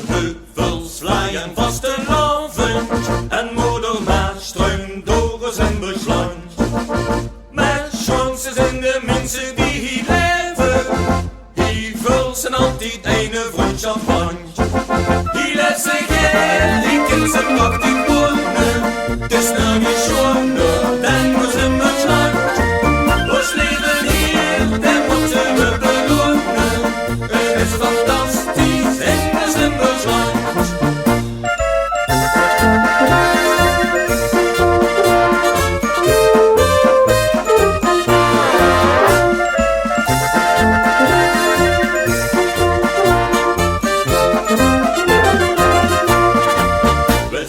Heuvels, vlaaien, vastelavond en moeder Maas stroomt door zijn besluit. Met chances in de mensen die hier leven, heuvels zijn altijd een vriendschapsband. Die laat zich die kind zijn mag die wonen, dus nou niet schonen, dan moet ze met land. Ons leven hier, dat moeten we belonen, het is fantastisch en we zijn besluit.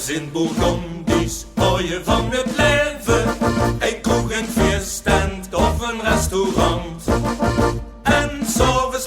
In Bourgondisch hou je van het leven, een kroeg, een feesttent of een restaurant. En s'avonds